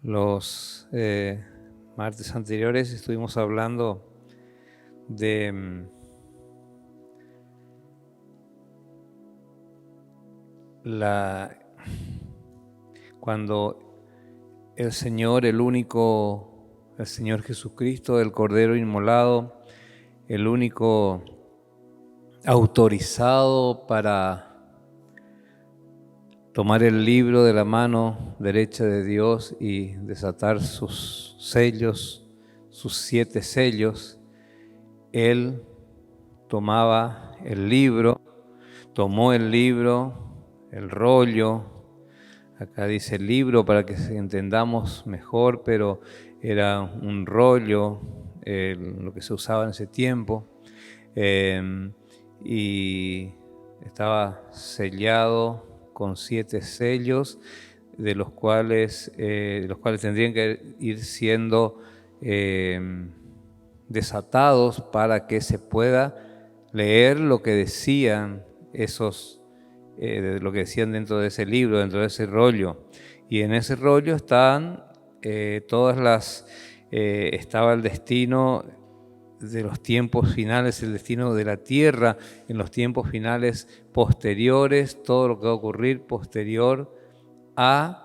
Los martes anteriores estuvimos hablando de cuando el Señor, el Señor Jesucristo, el Cordero inmolado, el único autorizado para tomar el libro de la mano derecha de Dios y desatar sus sellos, sus 7 sellos, Él tomaba el libro, tomó el libro, el rollo, acá dice libro para que entendamos mejor, pero era un rollo, lo que se usaba en ese tiempo, y estaba sellado con 7 sellos, de los cuales tendrían que ir siendo desatados para que se pueda leer lo que decían lo que decían dentro de ese libro, dentro de ese rollo. Y en ese rollo estaba el destino de los tiempos finales, el destino de la tierra en los tiempos finales posteriores, todo lo que va a ocurrir posterior a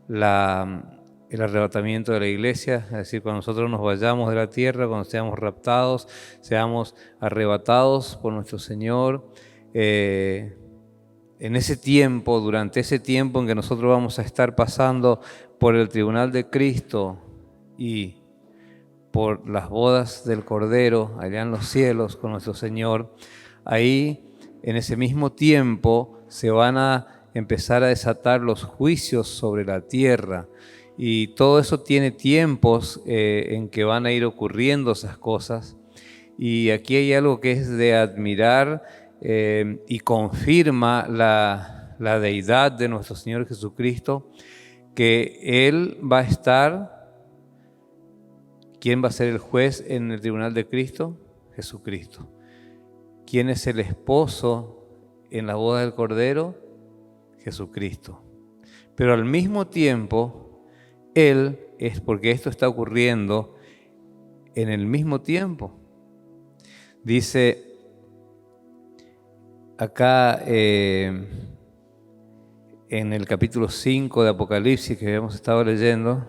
el arrebatamiento de la iglesia, es decir, cuando nosotros nos vayamos de la tierra, cuando seamos raptados, seamos arrebatados por nuestro Señor. En ese tiempo, durante ese tiempo en que nosotros vamos a estar pasando por el tribunal de Cristo y por las bodas del Cordero allá en los cielos con nuestro Señor, ahí en ese mismo tiempo se van a empezar a desatar los juicios sobre la tierra, y todo eso tiene tiempos en que van a ir ocurriendo esas cosas. Y aquí hay algo que es de admirar y confirma la deidad de nuestro Señor Jesucristo, que Él va a estar. ¿Quién va a ser el juez en el tribunal de Cristo? Jesucristo. ¿Quién es el esposo en la boda del Cordero? Jesucristo. Pero al mismo tiempo, Él es, porque esto está ocurriendo en el mismo tiempo. Dice acá en el capítulo 5 de Apocalipsis que habíamos estado leyendo,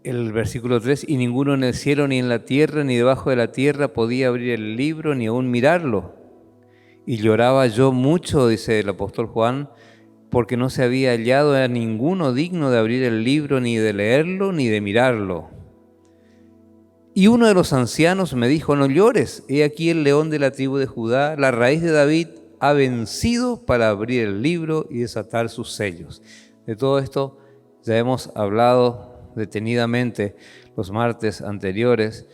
el versículo 3, y ninguno en el cielo, ni en la tierra, ni debajo de la tierra podía abrir el libro, ni aún mirarlo. Y lloraba yo mucho, dice el apóstol Juan, porque no se había hallado a ninguno digno de abrir el libro, ni de leerlo, ni de mirarlo. Y uno de los ancianos me dijo, no llores, he aquí el león de la tribu de Judá, la raíz de David, ha vencido para abrir el libro y desatar sus sellos. De todo esto ya hemos hablado detenidamente los martes anteriores,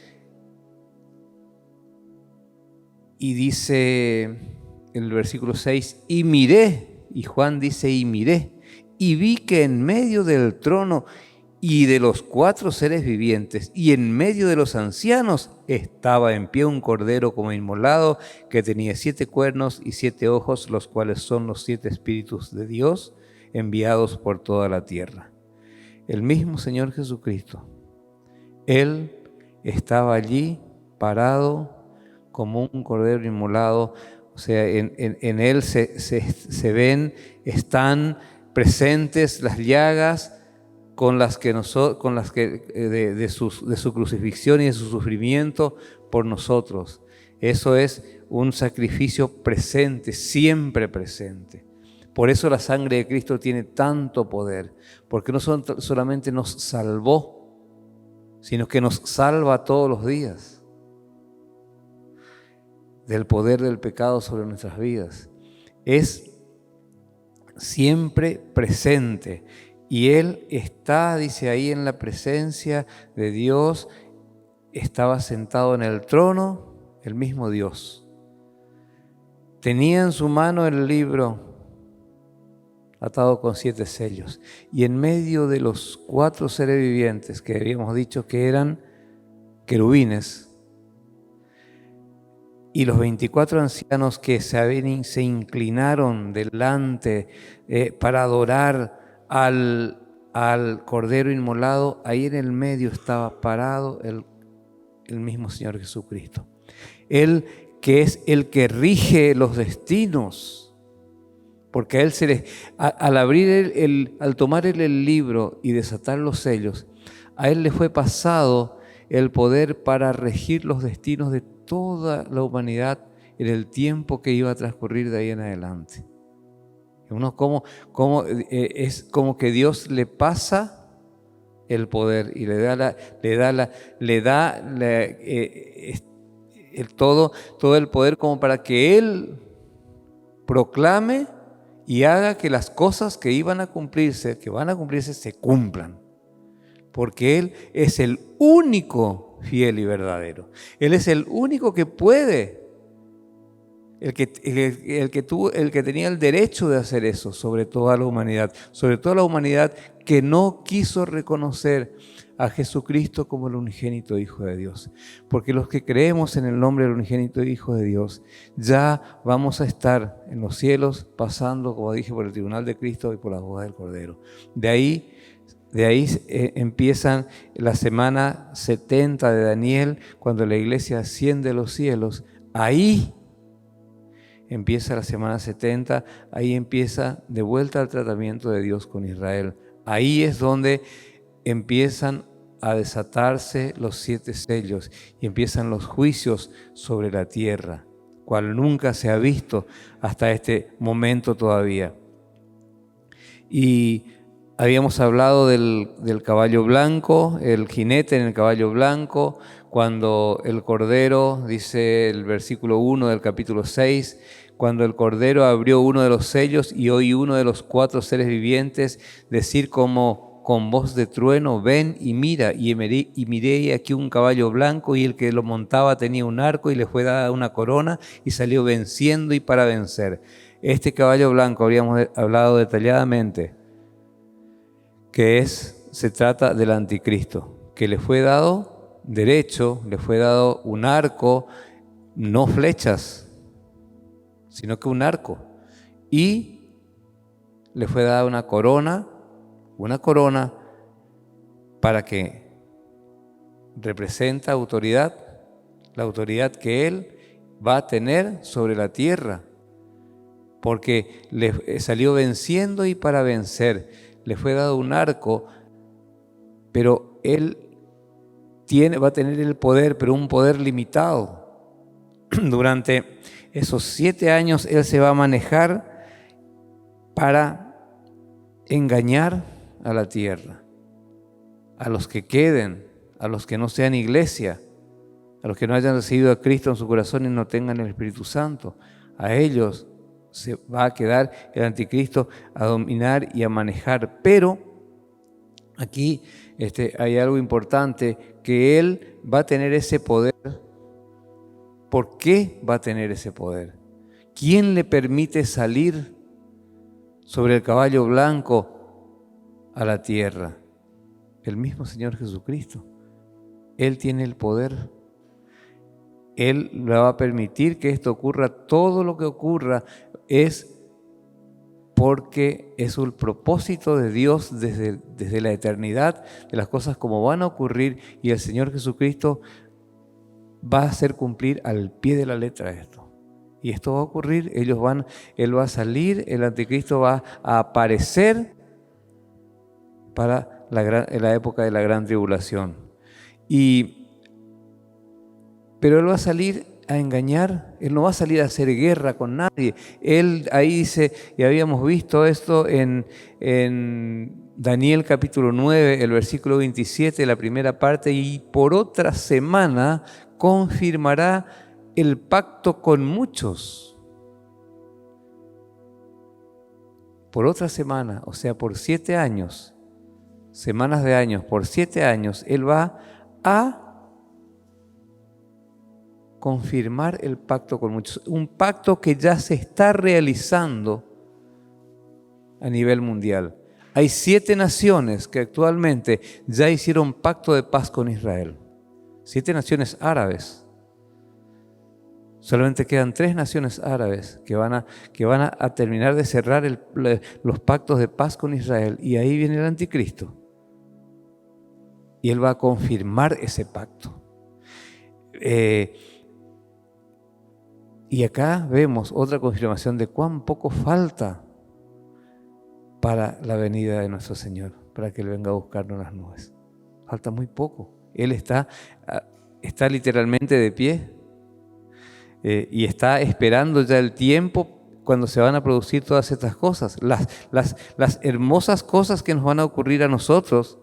y dice el versículo 6, y miré, y Juan dice, y miré, y vi que en medio del trono y de los 4 seres vivientes, y en medio de los ancianos, estaba en pie un cordero como inmolado, que tenía 7 cuernos y 7 ojos, los cuales son los 7 espíritus de Dios, enviados por toda la tierra. El mismo Señor Jesucristo, Él estaba allí parado como un cordero inmolado. O sea, en Él se ven, están presentes las llagas de su crucifixión y de su sufrimiento por nosotros. Eso es un sacrificio presente, siempre presente. Por eso la sangre de Cristo tiene tanto poder, porque no solamente nos salvó, sino que nos salva todos los días del poder del pecado sobre nuestras vidas. Es siempre presente, y Él está, dice ahí, en la presencia de Dios, estaba sentado en el trono, el mismo Dios. Tenía en su mano el libro atado con 7 sellos, y en medio de los 4 seres vivientes que habíamos dicho que eran querubines, y los 24 ancianos que se inclinaron delante para adorar al Cordero inmolado, ahí en el medio estaba parado el mismo Señor Jesucristo. Él que es el que rige los destinos, porque a Él al tomar Él el libro y desatar los sellos, a Él le fue pasado el poder para regir los destinos de toda la humanidad en el tiempo que iba a transcurrir de ahí en adelante. Es como que Dios le pasa el poder y le da todo el poder como para que Él proclame y haga que las cosas que van a cumplirse, se cumplan. Porque Él es el único fiel y verdadero. Él es el único que puede, el que tenía el derecho de hacer eso sobre toda la humanidad que no quiso reconocer a Jesucristo como el unigénito Hijo de Dios. Porque los que creemos en el nombre del unigénito Hijo de Dios, ya vamos a estar en los cielos pasando, como dije, por el tribunal de Cristo y por las bodas del Cordero. De ahí empiezan la semana 70 de Daniel, cuando la iglesia asciende a los cielos. Ahí empieza la semana 70, ahí empieza de vuelta al tratamiento de Dios con Israel. Ahí es donde empiezan a desatarse los 7 sellos y empiezan los juicios sobre la tierra, cual nunca se ha visto hasta este momento todavía. Y habíamos hablado del caballo blanco, el jinete en el caballo blanco, cuando el Cordero, dice el versículo 1 del capítulo 6, cuando el Cordero abrió uno de los sellos y oí uno de los 4 seres vivientes decir como con voz de trueno: ven y mira. Y miré aquí un caballo blanco, y el que lo montaba tenía un arco y le fue dada una corona, y salió venciendo y para vencer. Este caballo blanco habíamos hablado detalladamente que se trata del anticristo, que le fue dado derecho, le fue dado un arco, no flechas, sino que un arco, y le fue dada una corona para que representa autoridad, la autoridad que él va a tener sobre la tierra, porque le salió venciendo y para vencer. Le fue dado un arco, pero él va a tener el poder, pero un poder limitado. Durante esos 7 años él se va a manejar para engañar a la tierra, a los que queden, a los que no sean iglesia, a los que no hayan recibido a Cristo en su corazón y no tengan el Espíritu Santo. A ellos se va a quedar el anticristo a dominar y a manejar. Pero aquí hay algo importante, que él va a tener ese poder. ¿Por qué va a tener ese poder? ¿Quién le permite salir sobre el caballo blanco a la tierra? El mismo Señor Jesucristo. Él tiene el poder. Él le va a permitir que esto ocurra. Todo lo que ocurra es porque es un propósito de Dios desde la eternidad, de las cosas como van a ocurrir, y el Señor Jesucristo va a hacer cumplir al pie de la letra esto. Y esto va a ocurrir, Él va a salir, el anticristo va a aparecer para la época de la gran tribulación. Pero Él va a salir a engañar, Él no va a salir a hacer guerra con nadie. Él, ahí dice, y habíamos visto esto en Daniel capítulo 9, el versículo 27, la primera parte: y por otra semana confirmará el pacto con muchos. Por otra semana, o sea, por 7 años, semanas de años, por 7 años, Él va a confirmar el pacto con muchos. Un pacto que ya se está realizando a nivel mundial. Hay 7 naciones que actualmente ya hicieron pacto de paz con Israel. 7 naciones árabes. Solamente quedan 3 naciones árabes que van a terminar de cerrar los pactos de paz con Israel. Y ahí viene el anticristo. Y él va a confirmar ese pacto. Y acá vemos otra confirmación de cuán poco falta para la venida de nuestro Señor, para que Él venga a buscarnos en las nubes. Falta muy poco. Él está literalmente de pie y está esperando ya el tiempo cuando se van a producir todas estas cosas. Las hermosas cosas que nos van a ocurrir a nosotros.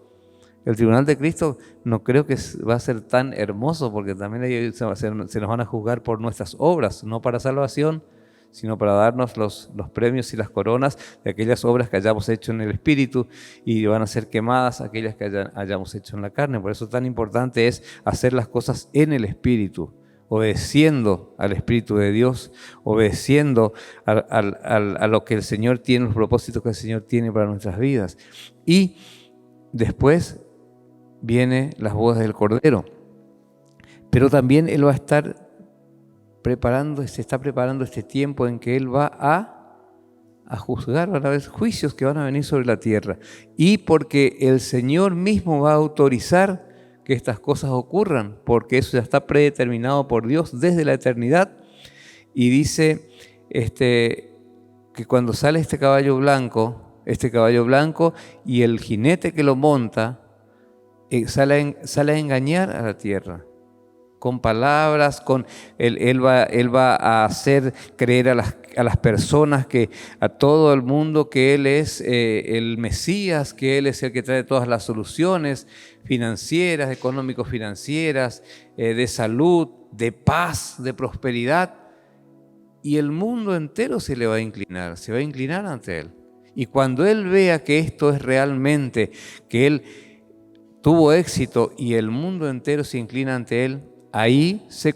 El tribunal de Cristo no creo que va a ser tan hermoso, porque también ahí se nos van a juzgar por nuestras obras, no para salvación, sino para darnos los premios y las coronas de aquellas obras que hayamos hecho en el Espíritu, y van a ser quemadas aquellas que hayamos hecho en la carne. Por eso tan importante es hacer las cosas en el Espíritu, obedeciendo al Espíritu de Dios, obedeciendo a lo que el Señor tiene, los propósitos que el Señor tiene para nuestras vidas. Y después viene las bodas del Cordero, pero también Él va a estar se está preparando este tiempo en que Él va a juzgar, van a haber juicios que van a venir sobre la tierra, y porque el Señor mismo va a autorizar que estas cosas ocurran, porque eso ya está predeterminado por Dios desde la eternidad. Y dice que cuando sale este caballo blanco y el jinete que lo monta, sale a engañar a la tierra con palabras, él va a hacer creer a las personas, a todo el mundo, que Él es el Mesías, que Él es el que trae todas las soluciones financieras, económico-financieras, de salud, de paz, de prosperidad, y el mundo entero se va a inclinar ante Él. Y cuando Él vea que esto es realmente, que Él tuvo éxito y el mundo entero se inclina ante Él, ahí se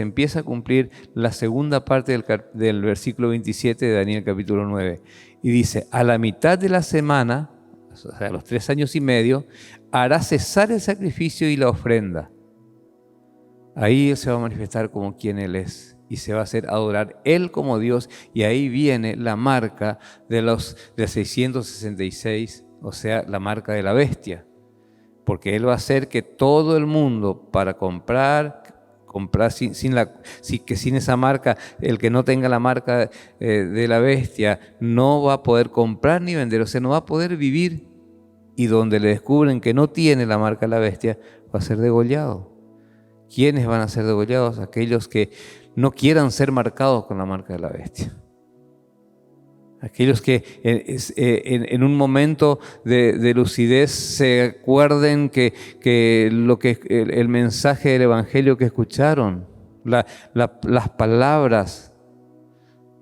empieza a cumplir la segunda parte del versículo 27 de Daniel capítulo 9. Y dice: a la mitad de la semana, o sea, los 3 años y medio, hará cesar el sacrificio y la ofrenda. Ahí Él se va a manifestar como quien Él es, y se va a hacer adorar Él como Dios. Y ahí viene la marca de 666, o sea, la marca de la bestia. Porque Él va a hacer que todo el mundo, para comprar sin esa marca, el que no tenga la marca de la bestia, no va a poder comprar ni vender, o sea, no va a poder vivir. Y donde le descubren que no tiene la marca de la bestia, va a ser degollado. ¿Quiénes van a ser degollados? Aquellos que no quieran ser marcados con la marca de la bestia. Aquellos que en un momento de lucidez se acuerden que el mensaje del Evangelio que escucharon, las palabras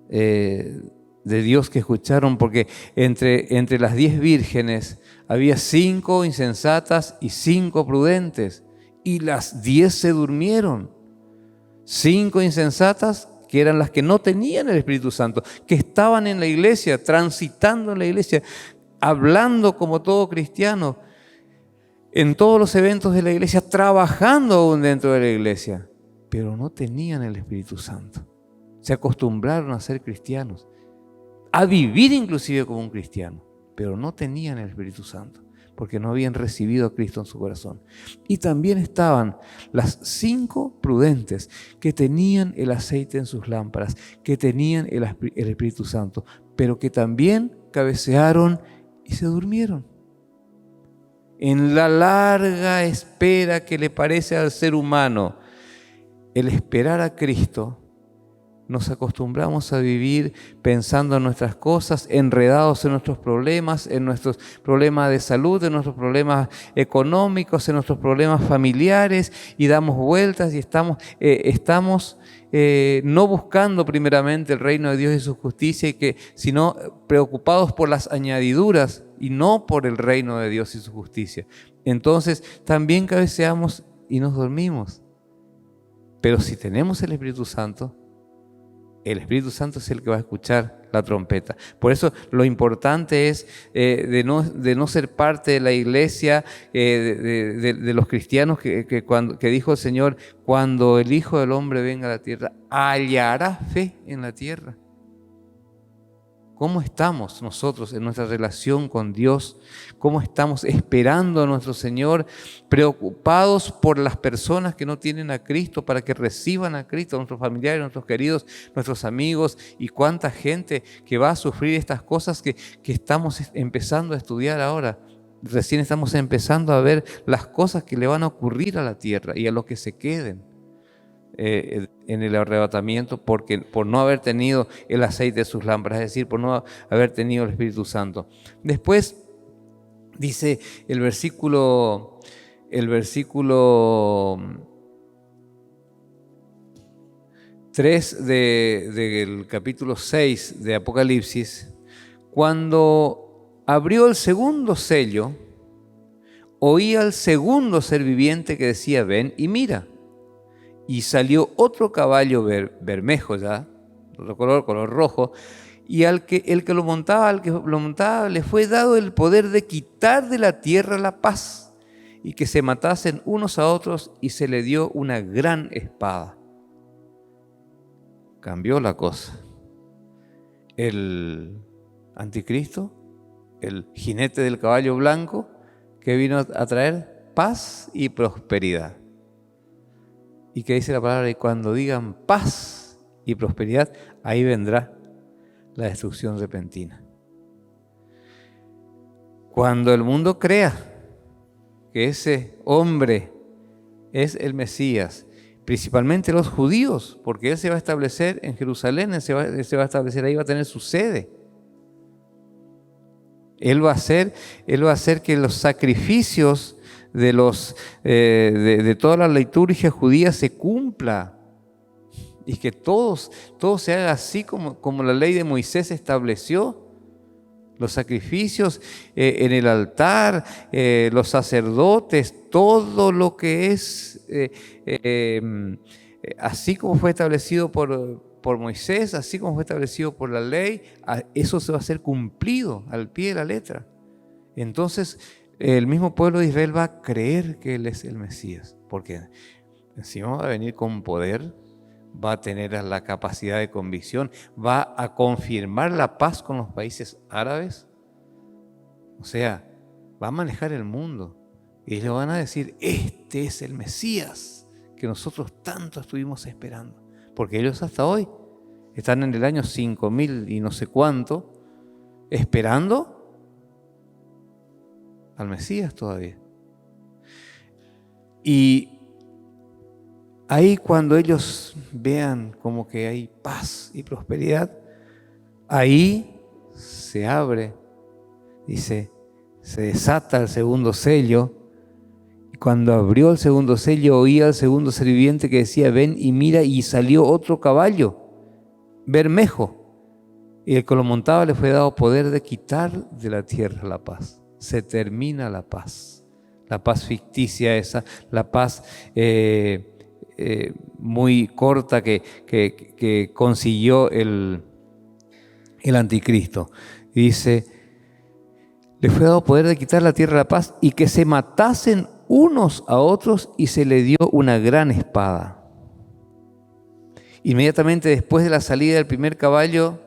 de Dios que escucharon, porque entre las 10 vírgenes había 5 insensatas y 5 prudentes, y las 10 se durmieron. 5 insensatas, que eran las que no tenían el Espíritu Santo, que estaban en la iglesia, transitando en la iglesia, hablando como todo cristiano, en todos los eventos de la iglesia, trabajando aún dentro de la iglesia, pero no tenían el Espíritu Santo. Se acostumbraron a ser cristianos, a vivir inclusive como un cristiano, pero no tenían el Espíritu Santo, porque no habían recibido a Cristo en su corazón. Y también estaban las 5 prudentes que tenían el aceite en sus lámparas, que tenían el Espíritu Santo, pero que también cabecearon y se durmieron. En la larga espera que le parece al ser humano el esperar a Cristo, nos acostumbramos a vivir pensando en nuestras cosas, enredados en nuestros problemas de salud, en nuestros problemas económicos, en nuestros problemas familiares, y damos vueltas y estamos no buscando primeramente el reino de Dios y su justicia, sino preocupados por las añadiduras y no por el reino de Dios y su justicia. Entonces también cabeceamos y nos dormimos. Pero si tenemos el Espíritu Santo, El Espíritu Santo es el que va a escuchar la trompeta. Por eso lo importante es de no ser parte de la iglesia, de los cristianos que dijo el Señor, cuando el Hijo del Hombre venga a la tierra, hallará fe en la tierra. ¿Cómo estamos nosotros en nuestra relación con Dios? ¿Cómo estamos esperando a nuestro Señor? Preocupados por las personas que no tienen a Cristo, para que reciban a Cristo, nuestros familiares, nuestros queridos, nuestros amigos, y cuánta gente que va a sufrir estas cosas que estamos empezando a estudiar ahora. Recién estamos empezando a ver las cosas que le van a ocurrir a la tierra y a los que se queden en el arrebatamiento por no haber tenido el aceite de sus lámparas, es decir, por no haber tenido el Espíritu Santo. Después dice el versículo 3 del capítulo 6 de Apocalipsis: cuando abrió el segundo sello, oí al segundo ser viviente que decía: ven y mira. Y salió otro caballo bermejo ya, otro color rojo, y el que lo montaba le fue dado el poder de quitar de la tierra la paz, y que se matasen unos a otros, y se le dio una gran espada. Cambió la cosa. El anticristo, el jinete del caballo blanco, que vino a traer paz y prosperidad. Y que dice la palabra, y cuando digan paz y prosperidad, ahí vendrá la destrucción repentina. Cuando el mundo crea que ese hombre es el Mesías, principalmente los judíos, porque Él se va a establecer en Jerusalén, Él se va a establecer ahí, va a tener su sede. Él va a hacer que los sacrificios de toda la liturgia judía se cumpla, y que todo se haga así como la ley de Moisés estableció. Los sacrificios en el altar, los sacerdotes, todo lo que es así como fue establecido por Moisés, así como fue establecido por la ley, eso se va a hacer cumplido al pie de la letra. Entonces el mismo pueblo de Israel va a creer que Él es el Mesías, porque encima va a venir con poder, va a tener la capacidad de convicción, va a confirmar la paz con los países árabes. O sea, va a manejar el mundo, y ellos van a decir: este es el Mesías que nosotros tanto estuvimos esperando, porque ellos hasta hoy están en el año 5000 y no sé cuánto, esperando al Mesías todavía. Y ahí, cuando ellos vean como que hay paz y prosperidad, ahí se abre, dice, se desata el segundo sello. Y cuando abrió el segundo sello, oía al segundo ser viviente que decía: ven y mira. Y salió otro caballo bermejo, y el que lo montaba le fue dado poder de quitar de la tierra la paz. Se termina la paz ficticia esa, la paz muy corta que consiguió el anticristo. Y dice: le fue dado poder de quitar la tierra la paz, y que se matasen unos a otros, y se le dio una gran espada. Inmediatamente después de la salida del primer caballo,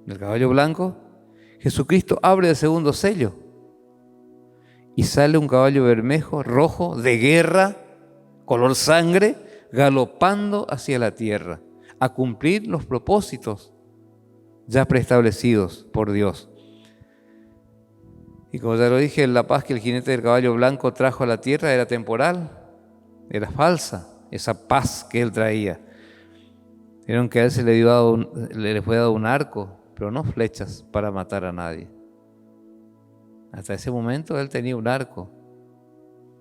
del caballo blanco, Jesucristo abre el segundo sello, y sale un caballo bermejo, rojo, de guerra, color sangre, galopando hacia la tierra, a cumplir los propósitos ya preestablecidos por Dios. Y como ya lo dije, la paz que el jinete del caballo blanco trajo a la tierra era temporal, era falsa, esa paz que él traía. Vieron que a él le fue dado un arco, pero no flechas para matar a nadie. Hasta ese momento él tenía un arco,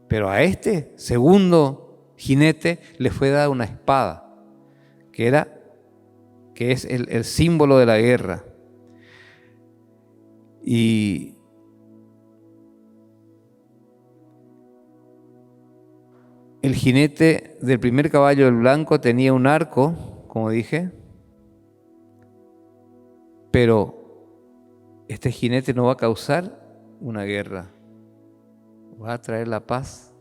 pero a este segundo jinete le fue dada una espada, que es el símbolo de la guerra. Y el jinete del primer caballo del blanco tenía un arco, como dije, pero este jinete no va a causar una guerra, va a traer la paz,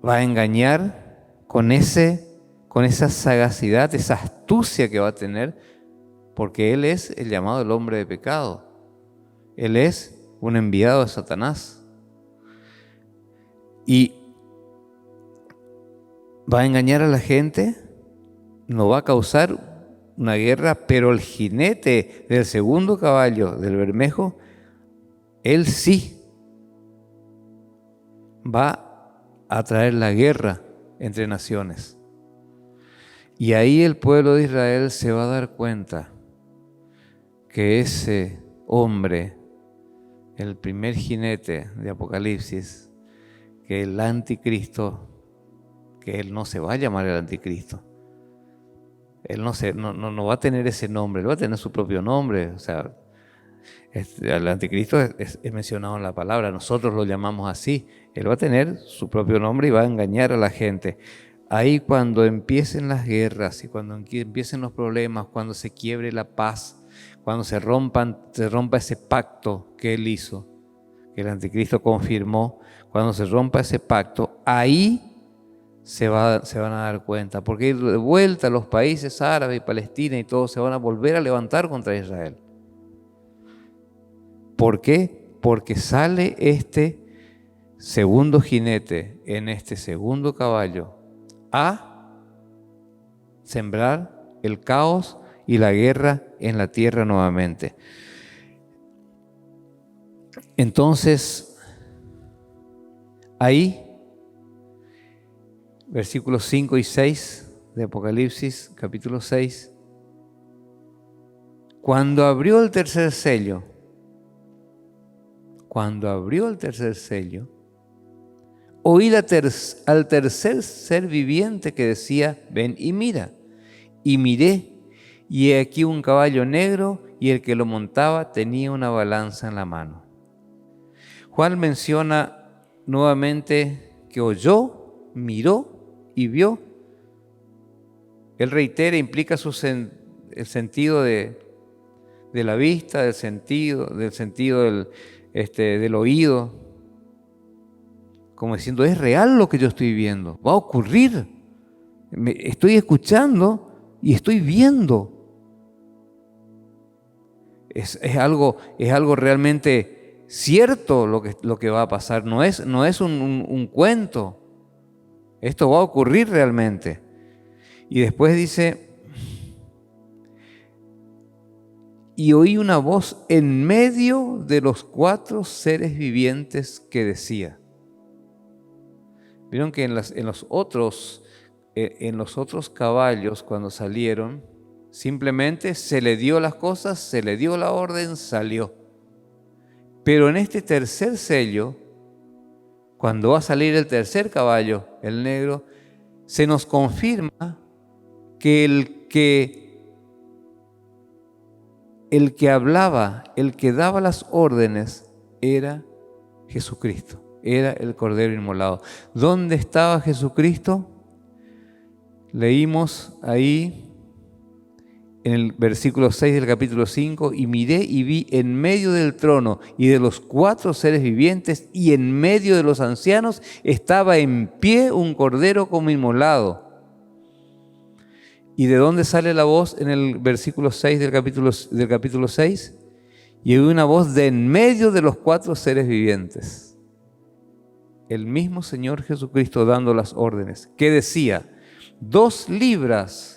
va a engañar con esa sagacidad, esa astucia que va a tener, porque él es el llamado el hombre de pecado. Él es un enviado de Satanás. Y va a engañar a la gente, no va a causar una guerra, pero el jinete del segundo caballo, del Bermejo, él sí va a traer la guerra entre naciones. Y ahí el pueblo de Israel se va a dar cuenta que ese hombre, el primer jinete de Apocalipsis, que el anticristo, que él no se va a llamar el anticristo, él no va a tener ese nombre, él va a tener su propio nombre. O sea, el anticristo es mencionado en la palabra, nosotros lo llamamos así. Él va a tener su propio nombre y va a engañar a la gente. Ahí cuando empiecen las guerras y cuando empiecen los problemas, cuando se quiebre la paz, cuando se rompa ese pacto que él hizo, que el anticristo confirmó, cuando se rompa ese pacto, ahí se van a dar cuenta, porque de vuelta los países árabes y Palestina y todos se van a volver a levantar contra Israel. ¿Por qué? Porque sale este segundo jinete en este segundo caballo a sembrar el caos y la guerra en la tierra nuevamente. Entonces, ahí, versículos 5 y 6 de Apocalipsis, capítulo 6, cuando abrió el tercer sello, oí al tercer ser viviente que decía, ven y mira. Y miré, y he aquí un caballo negro, y el que lo montaba tenía una balanza en la mano. Juan menciona nuevamente que oyó, miró y vio. Él reitera, implica el sentido de la vista, del sentido del oído, como diciendo, es real lo que yo estoy viendo, va a ocurrir. Estoy escuchando y estoy viendo. Es algo realmente cierto lo que va a pasar. No es un cuento. Esto va a ocurrir realmente. Y después dice, y oí una voz en medio de los 4 seres vivientes que decía. Vieron que en los otros caballos, cuando salieron, simplemente se le dio las cosas, se le dio la orden, salió. Pero en este tercer sello, cuando va a salir el tercer caballo, el negro, se nos confirma que el que hablaba, el que daba las órdenes, era Jesucristo, era el Cordero Inmolado. ¿Dónde estaba Jesucristo? Leímos ahí en el versículo 6 del capítulo 5, y miré y vi en medio del trono y de los 4 seres vivientes y en medio de los ancianos estaba en pie un cordero como inmolado. ¿Y de dónde sale la voz en el versículo 6 del capítulo 6? Y oí una voz de en medio de los 4 seres vivientes. El mismo Señor Jesucristo dando las órdenes, que decía, 2 libras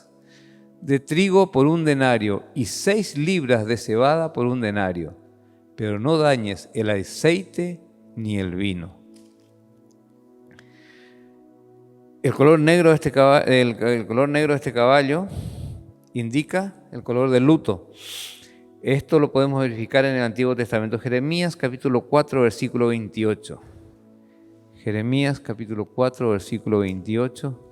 de trigo por 1 denario y 6 libras de cebada por 1 denario, pero no dañes el aceite ni el vino. El color negro de este caballo indica el color del luto. Esto lo podemos verificar en el Antiguo Testamento. Jeremías capítulo 4, versículo 28. Jeremías capítulo 4, versículo 28.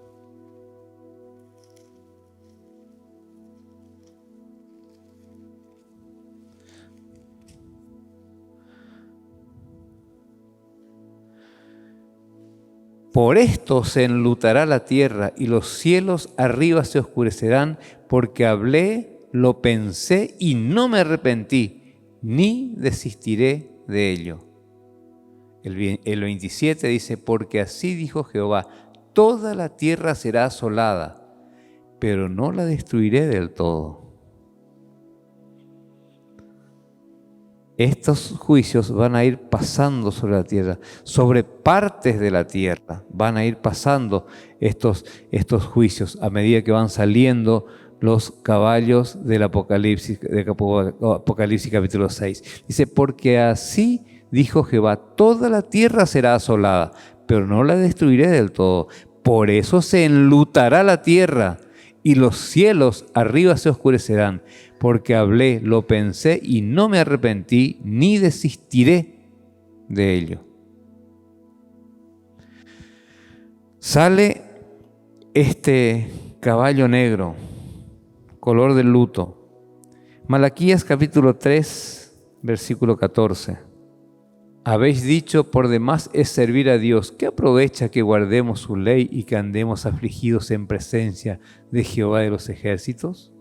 Por esto se enlutará la tierra y los cielos arriba se oscurecerán, porque hablé, lo pensé y no me arrepentí, ni desistiré de ello. El 27 dice, porque así dijo Jehová, toda la tierra será asolada, pero no la destruiré del todo. Estos juicios van a ir pasando sobre la tierra, sobre partes de la tierra, van a ir pasando estos juicios a medida que van saliendo los caballos del Apocalipsis capítulo 6. Dice, porque así dijo Jehová, toda la tierra será asolada, pero no la destruiré del todo. Por eso se enlutará la tierra y los cielos arriba se oscurecerán, porque hablé, lo pensé y no me arrepentí, ni desistiré de ello. Sale este caballo negro, color de luto. Malaquías capítulo 3, versículo 14. Habéis dicho, por demás es servir a Dios. ¿Qué aprovecha que guardemos su ley y que andemos afligidos en presencia de Jehová de los ejércitos?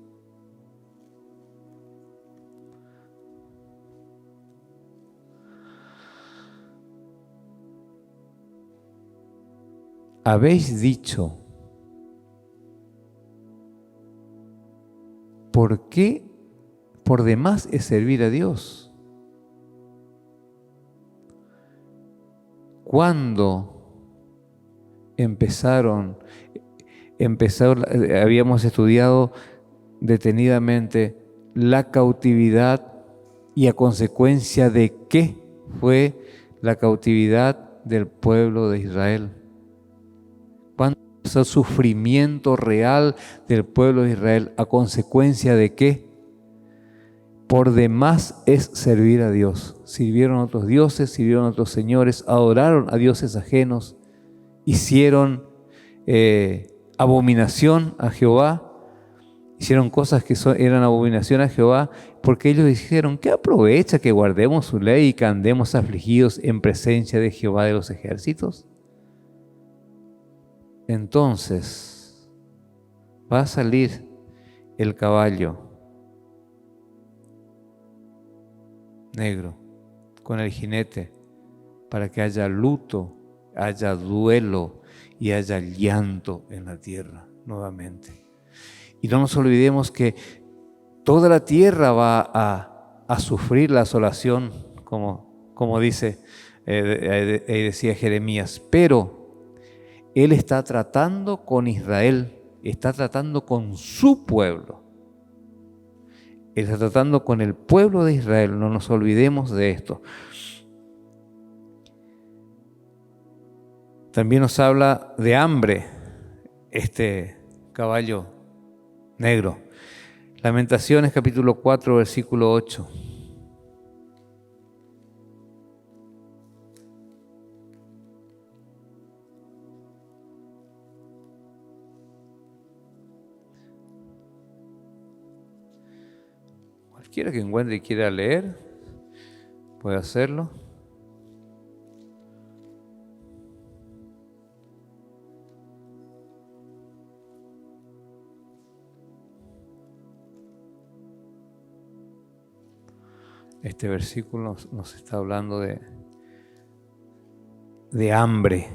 Habéis dicho, ¿por qué por demás es servir a Dios? ¿Cuándo habíamos estudiado detenidamente la cautividad y a consecuencia de qué fue la cautividad del pueblo de Israel? ¿Cuándo empezó el sufrimiento real del pueblo de Israel? ¿A consecuencia de qué? Por demás es servir a Dios. Sirvieron a otros dioses, sirvieron a otros señores, adoraron a dioses ajenos, hicieron abominación a Jehová, hicieron cosas que eran abominación a Jehová, porque ellos dijeron, ¿qué aprovecha que guardemos su ley y que andemos afligidos en presencia de Jehová de los ejércitos? Entonces va a salir el caballo negro con el jinete para que haya luto, haya duelo y haya llanto en la tierra nuevamente. Y no nos olvidemos que toda la tierra va a sufrir la asolación, como dice, decía Jeremías, pero Él está tratando con Israel, está tratando con su pueblo. Él está tratando con el pueblo de Israel, no nos olvidemos de esto. También nos habla de hambre este caballo negro. Lamentaciones capítulo 4, versículo 8. Cualquiera que encuentre y quiera leer, puede hacerlo. Este versículo nos está hablando de hambre.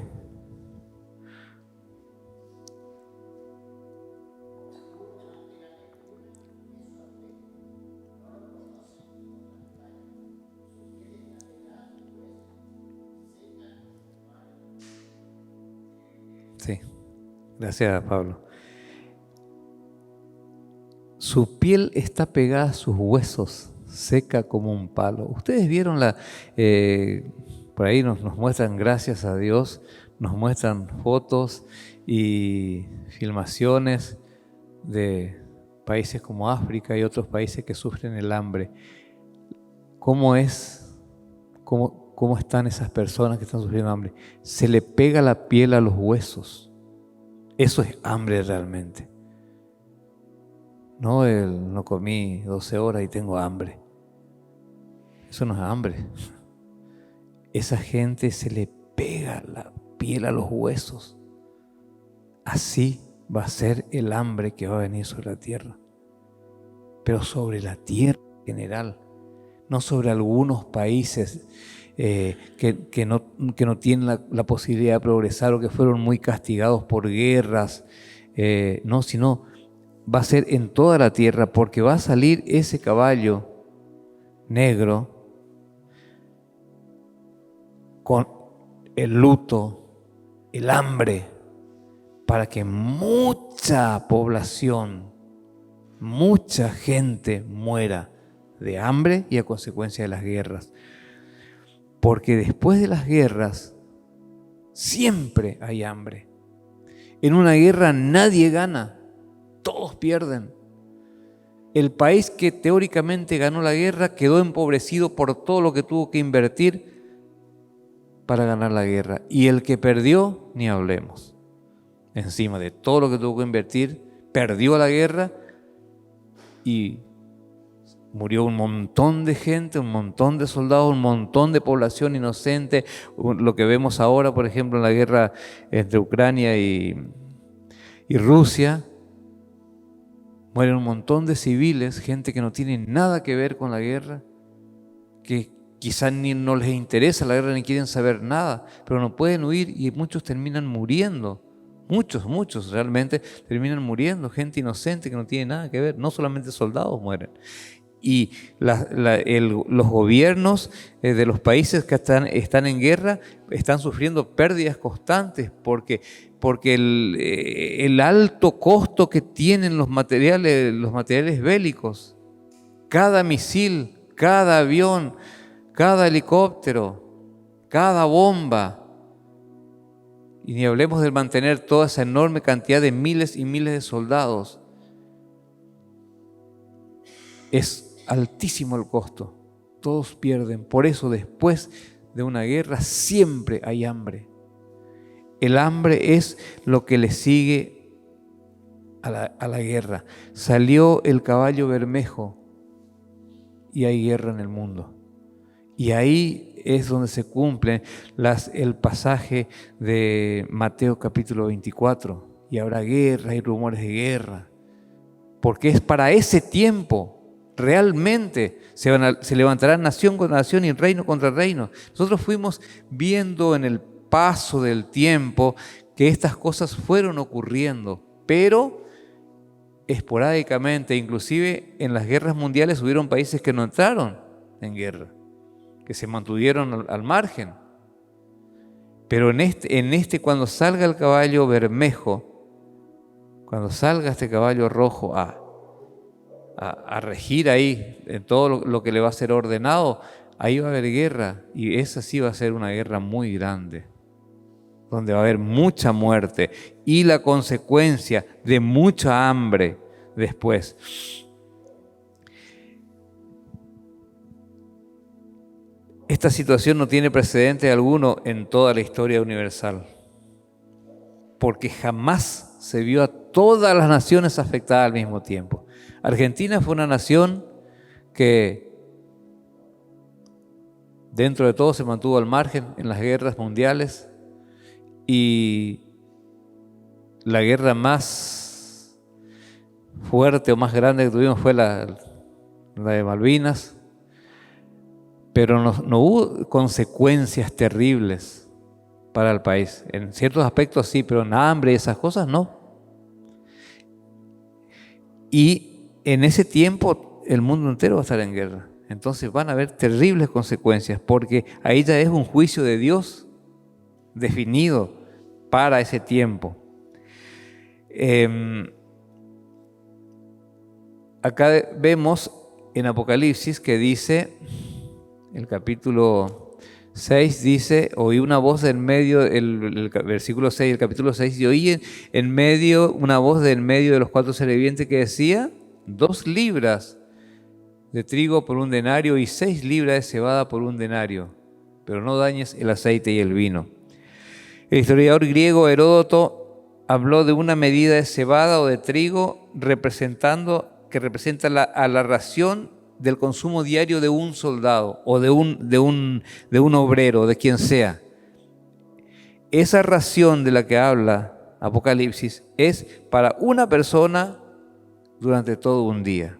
Sí, gracias Pablo. Su piel está pegada a sus huesos, seca como un palo. Ustedes vieron por ahí nos muestran, gracias a Dios, nos muestran fotos y filmaciones de países como África y otros países que sufren el hambre. ¿Cómo están esas personas que están sufriendo hambre? Se le pega la piel a los huesos. Eso es hambre realmente. No comí 12 horas y tengo hambre. Eso no es hambre. Esa gente se le pega la piel a los huesos. Así va a ser el hambre que va a venir sobre la tierra. Pero sobre la tierra en general, no sobre algunos países que no tienen la posibilidad de progresar o que fueron muy castigados por guerras, no, sino va a ser en toda la tierra, porque va a salir ese caballo negro con el luto, el hambre, para que mucha población, mucha gente muera de hambre y a consecuencia de las guerras. Porque después de las guerras siempre hay hambre. En una guerra nadie gana, todos pierden. El país que teóricamente ganó la guerra quedó empobrecido por todo lo que tuvo que invertir para ganar la guerra. Y el que perdió, ni hablemos. Encima de todo lo que tuvo que invertir, perdió la guerra y murió un montón de gente, un montón de soldados, un montón de población inocente. Lo que vemos ahora, por ejemplo, en la guerra entre Ucrania y Rusia, mueren un montón de civiles, gente que no tiene nada que ver con la guerra, que quizás ni no les interesa la guerra ni quieren saber nada, pero no pueden huir y muchos terminan muriendo. Muchos realmente terminan muriendo, gente inocente que no tiene nada que ver, no solamente soldados mueren. Y los gobiernos de los países que están en guerra están sufriendo pérdidas constantes porque el alto costo que tienen los materiales bélicos. Cada misil, cada avión, cada helicóptero, cada bomba. Y ni hablemos de mantener toda esa enorme cantidad de miles y miles de soldados. Es altísimo el costo. Todos pierden. Por eso después de una guerra siempre hay hambre. El hambre es lo que le sigue a la guerra. Salió el caballo bermejo y hay guerra en el mundo. Y ahí es donde se cumple el pasaje de Mateo capítulo 24. Y habrá guerra y rumores de guerra. Porque es para ese tiempo. Realmente se levantará nación contra nación y reino contra reino. Nosotros fuimos viendo en el paso del tiempo que estas cosas fueron ocurriendo, pero esporádicamente. Inclusive en las guerras mundiales hubieron países que no entraron en guerra, que se mantuvieron al margen. Pero cuando salga el caballo bermejo, cuando salga este caballo rojo a regir ahí en todo lo que le va a ser ordenado, ahí va a haber guerra, y esa sí va a ser una guerra muy grande, donde va a haber mucha muerte y la consecuencia de mucha hambre después. Esta situación no tiene precedente alguno en toda la historia universal, porque jamás se vio a todas las naciones afectadas al mismo tiempo. Argentina fue una nación que dentro de todo se mantuvo al margen en las guerras mundiales, y la guerra más fuerte o más grande que tuvimos fue la de Malvinas, pero no hubo consecuencias terribles para el país. En ciertos aspectos sí, pero en hambre y esas cosas no. Y en ese tiempo el mundo entero va a estar en guerra. Entonces van a haber terribles consecuencias, porque ahí ya es un juicio de Dios definido para ese tiempo. Acá vemos en Apocalipsis que dice, el capítulo 6 dice, oí una voz en medio, el versículo 6, el capítulo 6, y oí en medio una voz de en medio de los 4 seres vivientes que decía, 2 libras de trigo por un denario y 6 libras de cebada por un denario, pero no dañes el aceite y el vino. El historiador griego Heródoto habló de una medida de cebada o de trigo que representa a la ración del consumo diario de un soldado o de un obrero, de quien sea. esa ración de la que habla Apocalipsis es para una persona durante todo un día.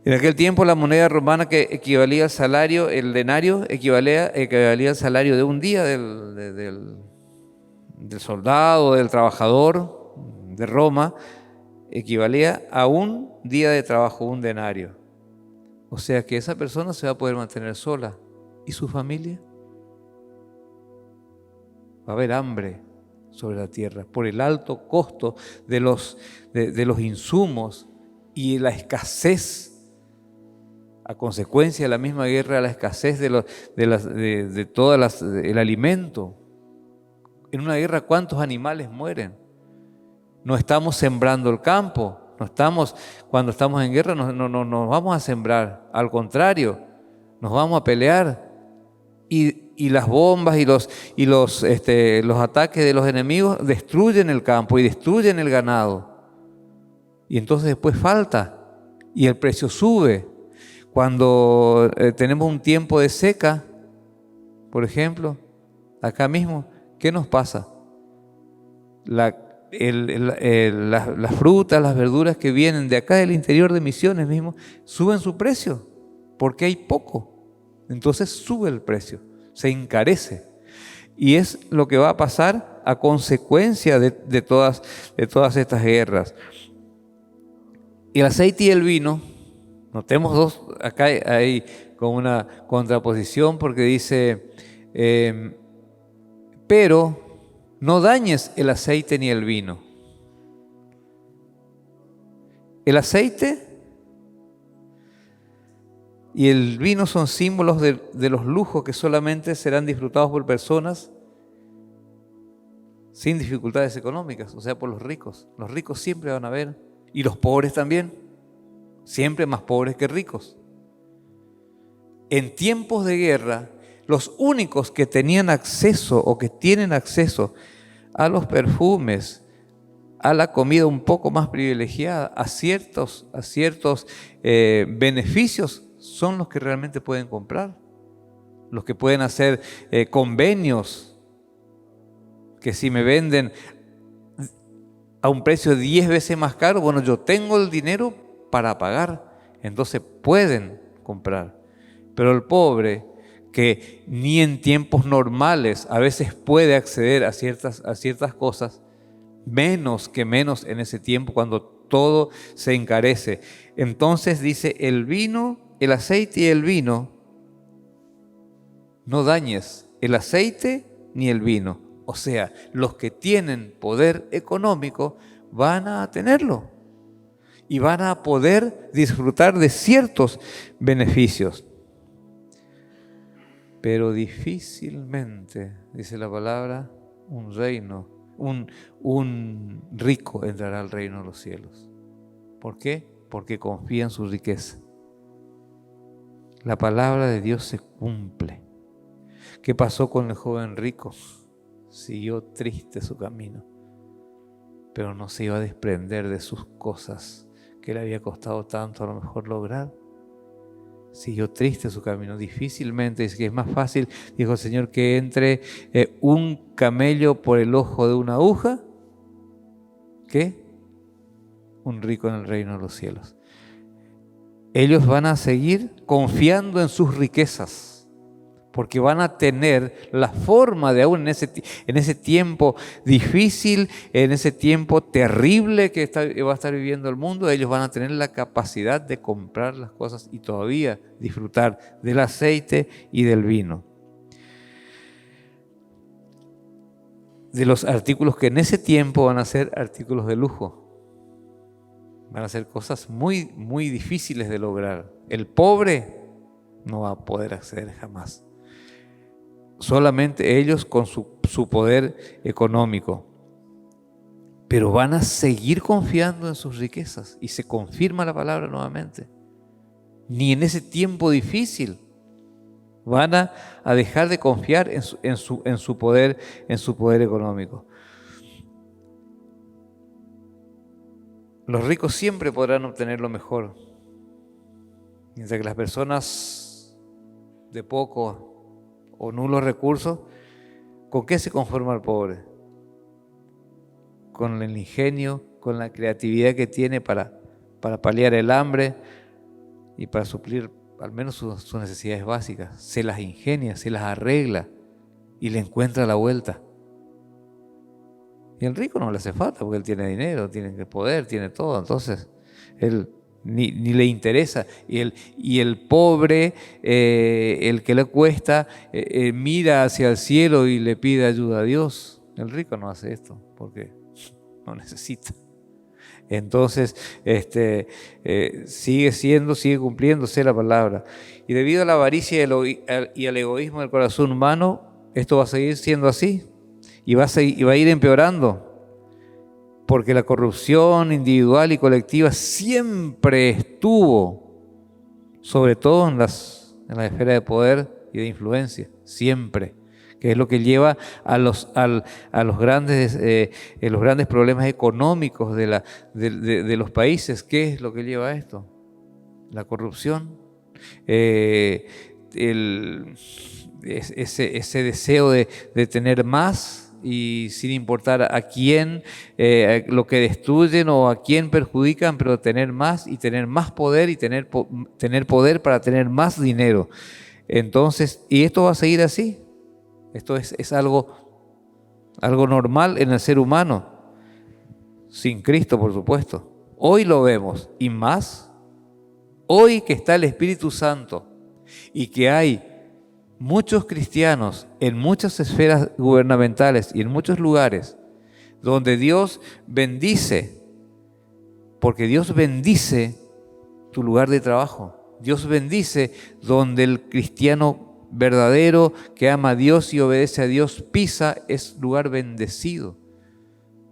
En aquel tiempo la moneda romana que equivalía al salario, el denario, equivalía al salario de un día del soldado, del trabajador de Roma, equivalía a un día de trabajo, un denario. O sea que esa persona se va a poder mantener sola. ¿Y su familia? Va a haber hambre sobre la tierra por el alto costo de los insumos y la escasez, a consecuencia de la misma guerra, la escasez de todo el alimento. En una guerra, ¿cuántos animales mueren? No estamos sembrando el campo. Cuando estamos en guerra no vamos a sembrar. Al contrario, nos vamos a pelear. Y las bombas y los ataques de los enemigos destruyen el campo y destruyen el ganado. Y entonces después falta y el precio sube. Cuando tenemos un tiempo de seca, por ejemplo, acá mismo, ¿qué nos pasa? Las frutas, las verduras que vienen de acá del interior de Misiones mismo, suben su precio porque hay poco. Entonces sube el precio, se encarece. Y es lo que va a pasar a consecuencia de todas estas guerras. Y el aceite y el vino, notemos dos, acá hay como una contraposición porque dice, pero no dañes el aceite ni el vino. El aceite y el vino son símbolos de los lujos que solamente serán disfrutados por personas sin dificultades económicas, o sea, por los ricos. Los ricos siempre van a ver, y los pobres también, siempre más pobres que ricos. En tiempos de guerra, los únicos que tenían acceso o que tienen acceso a los perfumes, a la comida un poco más privilegiada, a ciertos beneficios, son los que realmente pueden comprar, los que pueden hacer convenios, que si me venden a un precio 10 veces más caro, bueno, yo tengo el dinero para pagar, entonces pueden comprar. Pero el pobre, que ni en tiempos normales a veces puede acceder a ciertas cosas, menos en ese tiempo cuando todo se encarece. Entonces dice, el aceite y el vino, no dañes el aceite ni el vino. O sea, los que tienen poder económico van a tenerlo y van a poder disfrutar de ciertos beneficios. Pero difícilmente, dice la palabra, un rico entrará al reino de los cielos. ¿Por qué? Porque confía en su riqueza. La palabra de Dios se cumple. ¿Qué pasó con el joven rico? Siguió triste su camino, pero no se iba a desprender de sus cosas que le había costado tanto a lo mejor lograr. Siguió triste su camino, difícilmente, dice que es más fácil, dijo el Señor, que entre un camello por el ojo de una aguja que un rico en el reino de los cielos. Ellos van a seguir confiando en sus riquezas, porque van a tener la forma de aún en ese tiempo difícil, en ese tiempo terrible que va a estar viviendo el mundo, ellos van a tener la capacidad de comprar las cosas y todavía disfrutar del aceite y del vino. De los artículos que en ese tiempo van a ser artículos de lujo. Van a ser cosas muy, muy difíciles de lograr. El pobre no va a poder acceder jamás. Solamente ellos con su poder económico. Pero van a seguir confiando en sus riquezas. Y se confirma la palabra nuevamente. Ni en ese tiempo difícil van a dejar de confiar en su poder económico. Los ricos siempre podrán obtener lo mejor, mientras que las personas de poco o nulos recursos ¿Con qué se conforma el pobre? Con el ingenio, con la creatividad que tiene para paliar el hambre y para suplir al menos sus necesidades básicas. Se las ingenia, se las arregla y le encuentra la vuelta. Y el rico no le hace falta porque él tiene dinero, tiene poder, tiene todo. Entonces, él ni le interesa. Y el pobre, el que le cuesta, mira hacia el cielo y le pide ayuda a Dios. El rico no hace esto porque no necesita. Entonces, sigue cumpliéndose la palabra. Y debido a la avaricia y al egoísmo del corazón humano, esto va a seguir siendo así. Y va a ir empeorando. Porque la corrupción individual y colectiva siempre estuvo, sobre todo en las esferas de poder y de influencia, siempre, que es lo que lleva a los grandes problemas económicos de los países. ¿Qué es lo que lleva a esto? La corrupción, ese deseo de tener más, y sin importar a quién lo que destruyen o a quién perjudican, pero tener más y tener más poder y tener poder para tener más dinero. Entonces, y esto va a seguir así. Esto es algo normal en el ser humano, sin Cristo, por supuesto. Hoy lo vemos, y más hoy que está el Espíritu Santo y que hay muchos cristianos en muchas esferas gubernamentales y en muchos lugares donde Dios bendice, porque Dios bendice tu lugar de trabajo. Dios bendice donde el cristiano verdadero que ama a Dios y obedece a Dios pisa, es lugar bendecido.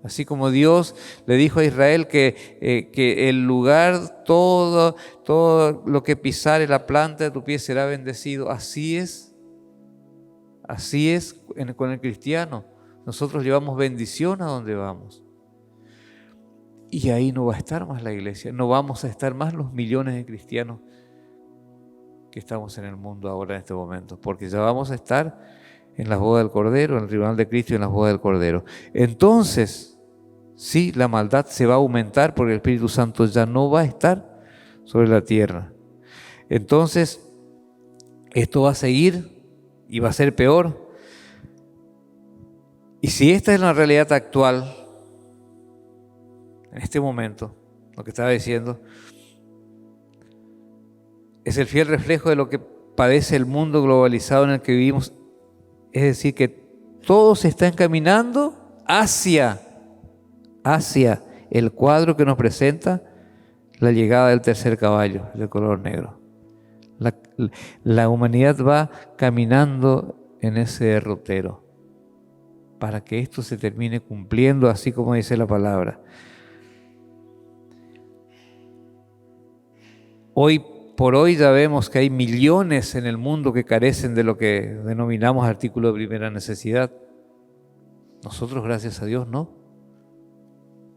Así como Dios le dijo a Israel que el lugar, todo lo que pisare la planta de tu pie será bendecido. Así es con el cristiano. Nosotros llevamos bendición a donde vamos. Y ahí no va a estar más la iglesia, no vamos a estar más los millones de cristianos que estamos en el mundo ahora en este momento, porque ya vamos a estar en las bodas del Cordero, en el tribunal de Cristo y en las bodas del Cordero. Entonces, sí, la maldad se va a aumentar porque el Espíritu Santo ya no va a estar sobre la tierra. Entonces, esto va a seguir y va a ser peor. Y si esta es la realidad actual, en este momento, lo que estaba diciendo, es el fiel reflejo de lo que padece el mundo globalizado en el que vivimos. Es decir, que todo se está encaminando hacia el cuadro que nos presenta la llegada del tercer caballo, de color negro. La humanidad va caminando en ese derrotero para que esto se termine cumpliendo así como dice la palabra. Hoy por hoy ya vemos que hay millones en el mundo que carecen de lo que denominamos artículo de primera necesidad. Nosotros, gracias a Dios, no.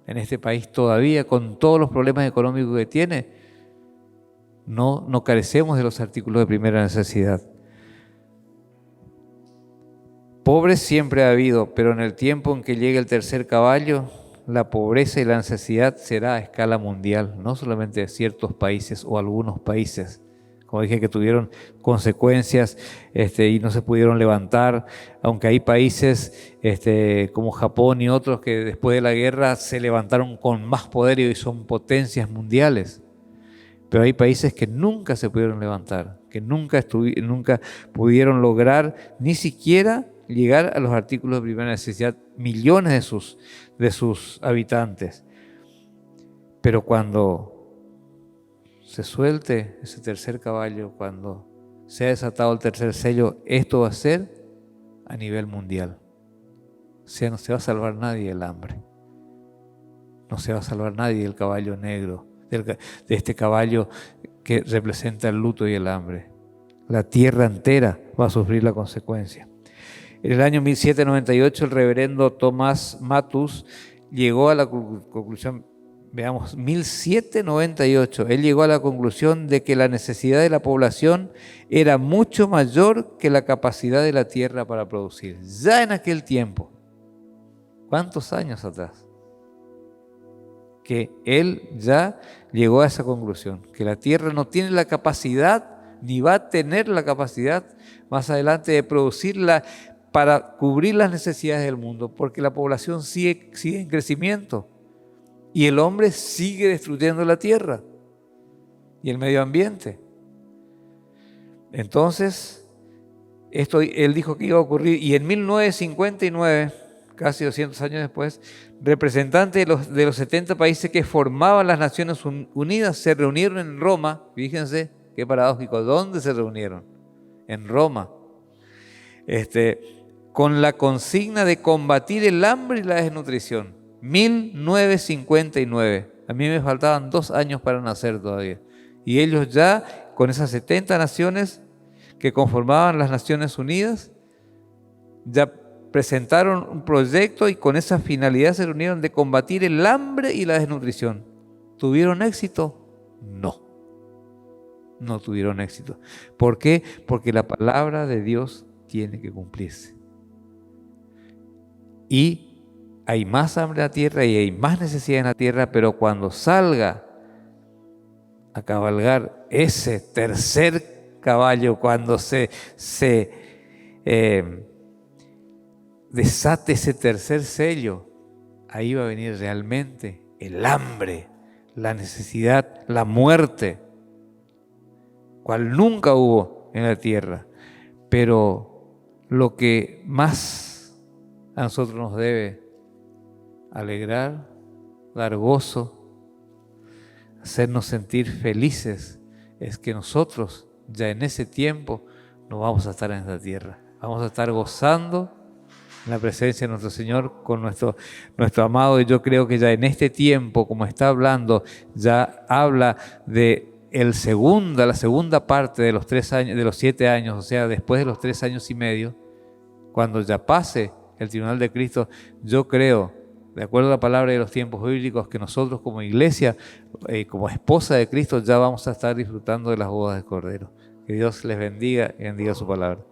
En este país todavía, con todos los problemas económicos que tiene, no carecemos de los artículos de primera necesidad. Pobres siempre ha habido, pero en el tiempo en que llegue el tercer caballo, la pobreza y la necesidad será a escala mundial, no solamente de ciertos países o algunos países, como dije, que tuvieron consecuencias y no se pudieron levantar, aunque hay países como Japón y otros que después de la guerra se levantaron con más poder y hoy son potencias mundiales. Pero hay países que nunca se pudieron levantar, que nunca pudieron lograr ni siquiera llegar a los artículos de primera necesidad, millones de sus habitantes. Pero cuando se suelte ese tercer caballo, cuando sea desatado el tercer sello, esto va a ser a nivel mundial. O sea, no se va a salvar nadie del hambre. No se va a salvar nadie del caballo negro, de este caballo que representa el luto y el hambre. La tierra entera va a sufrir la consecuencia. En el año 1798 el reverendo Tomás Matus llegó a la conclusión veamos, 1798, él llegó a la conclusión de que la necesidad de la población era mucho mayor que la capacidad de la tierra para producir. Ya en aquel tiempo, ¿cuántos años atrás? Que él ya llegó a esa conclusión, que la tierra no tiene la capacidad, ni va a tener la capacidad más adelante de producirla para cubrir las necesidades del mundo, porque la población sigue en crecimiento y el hombre sigue destruyendo la tierra y el medio ambiente. Entonces, esto él dijo que iba a ocurrir, y en 1959, casi 200 años después, representantes de los 70 países que formaban las Naciones Unidas se reunieron en Roma. Fíjense qué paradójico, ¿dónde se reunieron? En Roma. Con la consigna de combatir el hambre y la desnutrición. 1959. A mí me faltaban 2 años para nacer todavía. Y ellos ya, con esas 70 naciones que conformaban las Naciones Unidas, ya presentaron un proyecto y con esa finalidad se reunieron de combatir el hambre y la desnutrición. ¿Tuvieron éxito? No. No tuvieron éxito. ¿Por qué? Porque la palabra de Dios tiene que cumplirse. Y hay más hambre en la tierra y hay más necesidad en la tierra, pero cuando salga a cabalgar ese tercer caballo, cuando se desate ese tercer sello, ahí va a venir realmente el hambre, la necesidad, la muerte, cual nunca hubo en la tierra. Pero lo que más a nosotros nos debe alegrar, dar gozo, hacernos sentir felices, es que nosotros ya en ese tiempo no vamos a estar en esta tierra. Vamos a estar gozando en la presencia de nuestro Señor con nuestro amado. Y yo creo que ya en este tiempo, como está hablando, ya habla de la segunda parte de los 3 años, de los 7 años, o sea, después de los 3 años y medio, cuando ya pase el tribunal de Cristo. Yo creo, de acuerdo a la palabra de los tiempos bíblicos, que nosotros como iglesia, como esposa de Cristo, ya vamos a estar disfrutando de las bodas del Cordero. Que Dios les bendiga y bendiga su palabra.